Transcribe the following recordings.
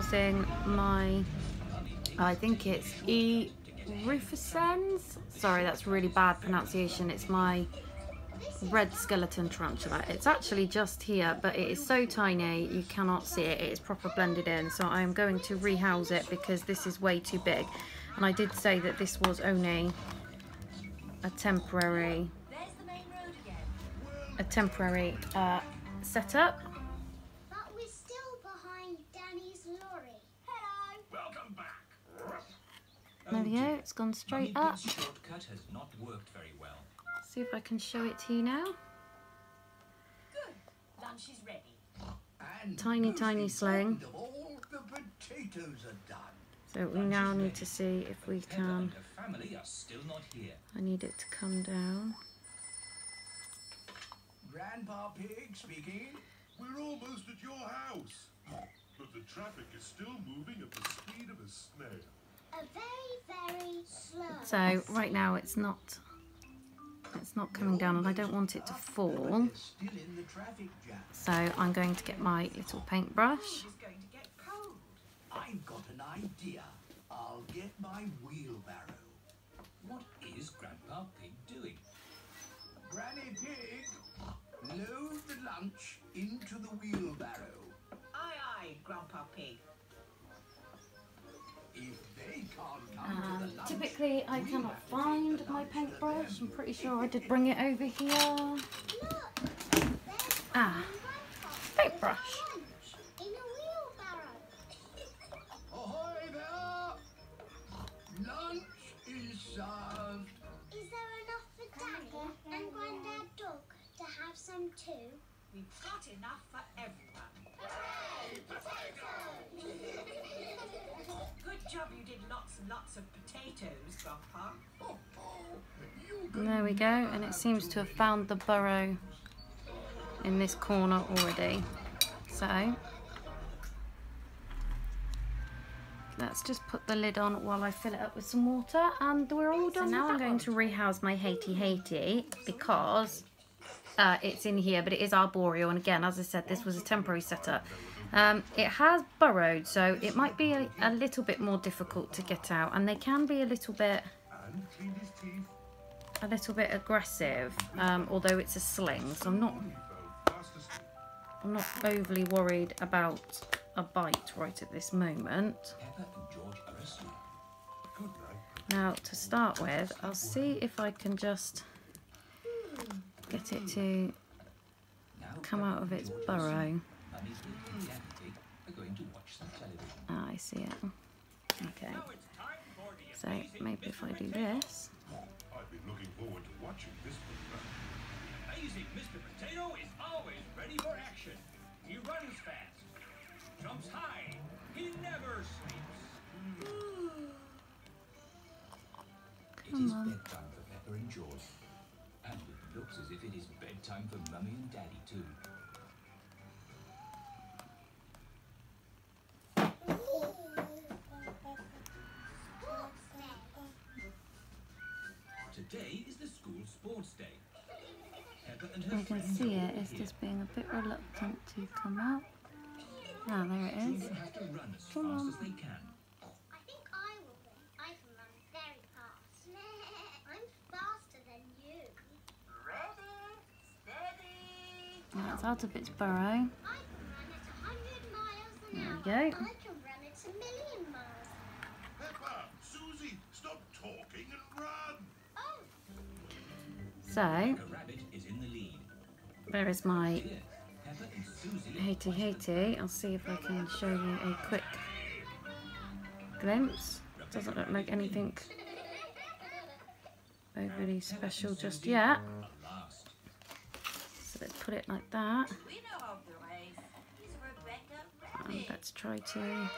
rehousing my, I think it's E. rufescens. Sorry, that's really bad pronunciation. It's my red skeleton tarantula. It's actually just here, but it is so tiny you cannot see it. It is proper blended in, so I am going to rehouse it because this is way too big. And I did say that this was only a temporary setup. But we're still behind Danny's lorry. Hello. Welcome back. There we go, it's gone straight up. Shortcut has not worked very well. See if I can show it to you now. Good. Lunch is ready. And Tiny sling. all the potatoes are done. So we now need to see if we Peppa can. and her family are still not here. I need it to come down. Grandpa Pig speaking. We're almost at your house. But the traffic is still moving at the speed of a snail. A very, very slow. So right now it's not coming down, and I don't want it to fall. They're still in the traffic jam. So I'm going to get my little paintbrush. It's going to get cold. I've got an idea. I'll get my wheelbarrow. What is Grandpa Pig doing? Granny Pig, load the lunch into the wheelbarrow. Aye, aye, Grandpa Pig. If they can't come to the lunch, Typically I cannot find my paintbrush. I'm pretty sure I did bring it over here. Look, Ah, paintbrush. in a wheelbarrow. ahoy there! Lunch is served. Is there enough for Danny and Grandad Dog to have some too? We've got enough for everyone. Hooray! Good job you did lots and lots of potatoes, Grandpa. And there we go, and it seems to have found the burrow in this corner already. So let's just put the lid on while I fill it up with some water, and we're all done. So now I'm going to rehouse my Haiti because it's in here, but it is arboreal, and again, as I said, this was a temporary setup. It has burrowed, so it might be a little bit more difficult to get out, and they can be a little bit aggressive, although it's a sling, so I'm not overly worried about a bite right at this moment. Peppa and George are asleep. Good night. Now, to start with, I'll see if I can just get it to Now come Peppa out of and its George are burrow. asleep. Mummy Pig and Daddy Pig are going to watch some television. Ah, I see it. Okay. So maybe if I do this. I've been looking forward to watching this program. Amazing Mr. Potato is always ready for action. He runs fast, jumps high, he never sleeps. It is bedtime for Peppa and George. And it looks as if it is bedtime for Mummy and Daddy too. Today is the school sports day. Peppa and her I can friends see are it. all It's here. just being a bit reluctant to come up. Ah, there it is. Children have to run as Come fast on. as they can. I think I will win. I can run very fast. I'm faster than you. Ready, steady. Now it's out of its burrow. I can run at 100 miles an There hour. we go. I can run at 1,000,000 miles. Peppa, Susie, stop talking and run. Oh, So The rabbit is in the lead. there is my Here, Peppa and Susie are Haiti. I'll see if I can show you a quick glimpse. Doesn't look like anything overly special just yet. at last. So let's put it like that. we know of the ways. He's Rebecca And let's try to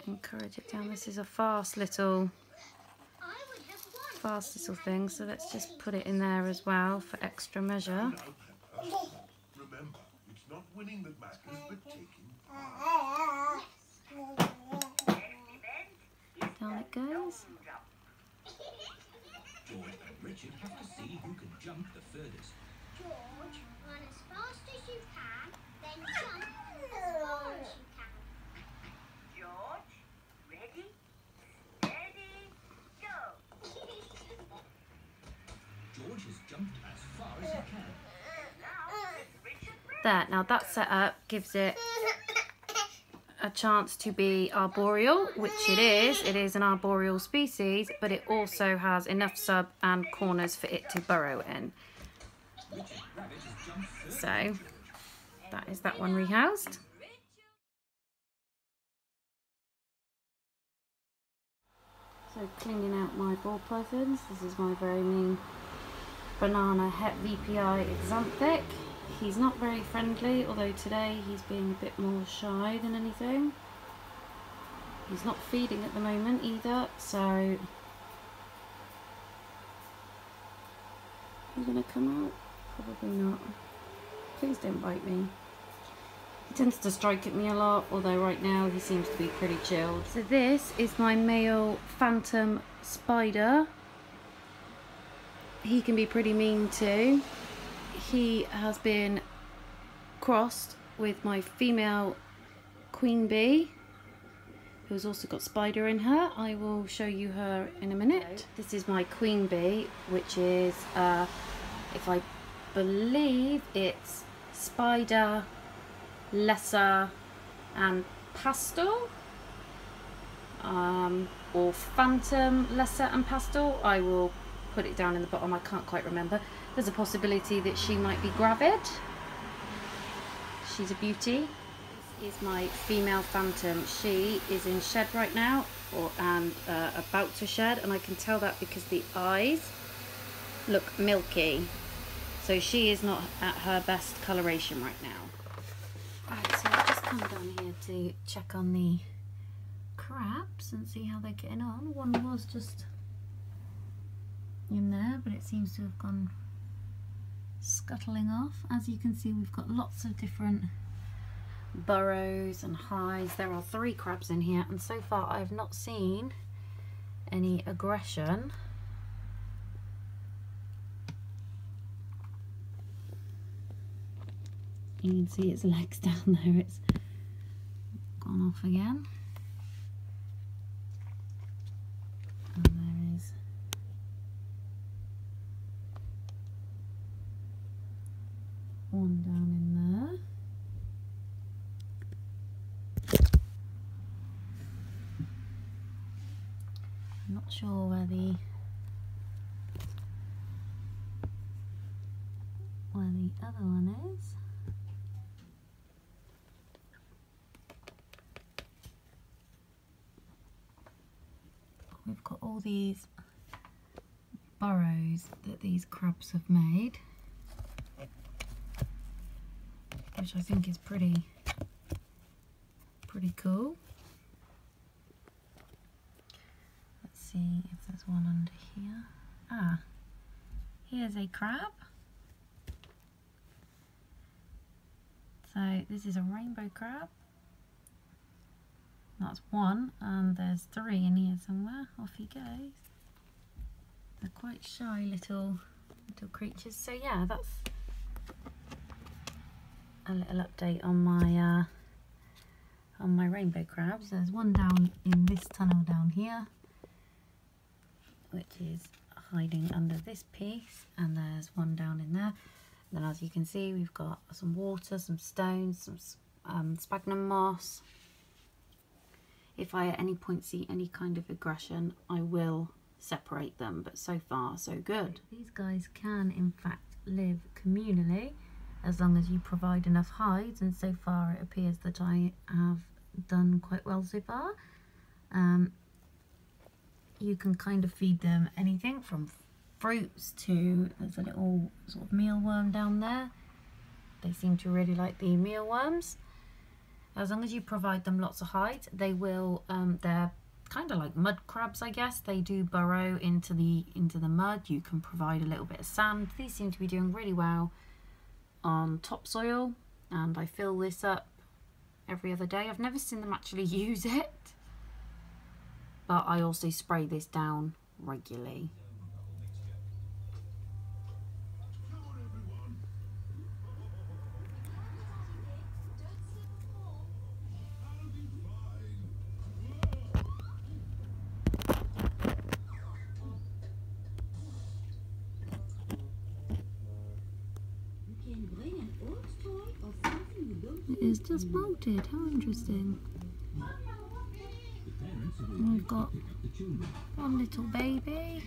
encourage it down. This is a fast little thing, so let's just put it in there as well for extra measure. Now, Peppa, remember, it's not winning that matters, but taking part. Down it goes. George and Richard have to see who can jump the furthest. George, run as fast as you can, then jump as far There, now that setup gives it a chance to be arboreal, which it is. It is an arboreal species, but it also has enough sub and corners for it to burrow in. So that is that one rehoused. So cleaning out my ball pythons. This is my very mean banana het VPI Xanthic. He's not very friendly, although today he's being a bit more shy than anything. He's not feeding at the moment either, so he's gonna come out? Probably not. Please don't bite me. He tends to strike at me a lot, although right now he seems to be pretty chilled. So this is my male phantom spider. He can be pretty mean too. He has been crossed with my female queen bee, who's also got spider in her. I will show you her in a minute. This is my queen bee, which is, if I believe it's spider, lesser and pastel, or phantom, lesser and pastel. I will put it down in the bottom, I can't quite remember. There's a possibility that she might be gravid. She's a beauty. This is my female phantom. She is in shed right now, and about to shed, and I can tell that because the eyes look milky. So she is not at her best coloration right now. Right, so I've just come down here to check on the crabs and see how they're getting on. One was just in there, but it seems to have gone scuttling off. As you can see, we've got lots of different burrows and hides. There are 3 crabs in here, and so far I have not seen any aggression. You can see its legs down there, it's gone off again. And there is one down in there. I'm not sure where the other one is. We've got all these burrows that these crabs have made, which I think is pretty cool. Let's see if there's one under here. Ah, here's a crab. So this is a rainbow crab. That's one, and there's 3 in here somewhere. Off he goes. They're quite shy little creatures. So yeah, that's a little update on my rainbow crabs. There's one down in this tunnel down here, which is hiding under this piece, and there's one down in there. And then, as you can see, we've got some water, some stones, some sphagnum moss. If I at any point see any kind of aggression, I will separate them, but so far so good. These guys can in fact live communally as long as you provide enough hides, and so far it appears that I have done quite well so far. You can kind of feed them anything from fruits to, there's a little sort of mealworm down there. They seem to really like the mealworms. As long as you provide them lots of hides, they will, they're kind of like mud crabs, I guess. They do burrow into the mud. You can provide a little bit of sand. These seem to be doing really well on topsoil, and I fill this up every other day. I've never seen them actually use it, but I also spray this down regularly. is just molted. How interesting. And we've got one little baby.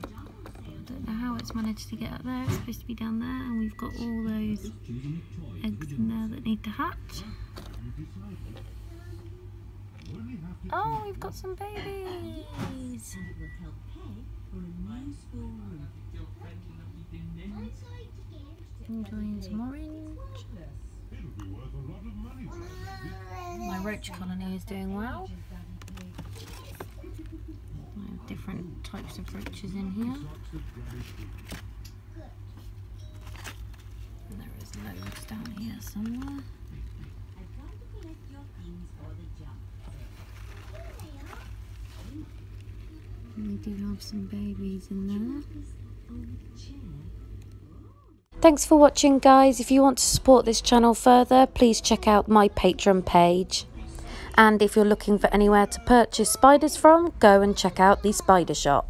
I don't know how it's managed to get up there. It's supposed to be down there, and we've got all those eggs in there that need to hatch. Oh, we've got some babies. Enjoying some orange. My roach colony is doing well. I have different types of roaches in here. And there is loads down here somewhere. And we do have some babies in there. Thanks for watching, guys. If you want to support this channel further, please check out my Patreon page. And if you're looking for anywhere to purchase spiders from, go and check out the Spider Shop.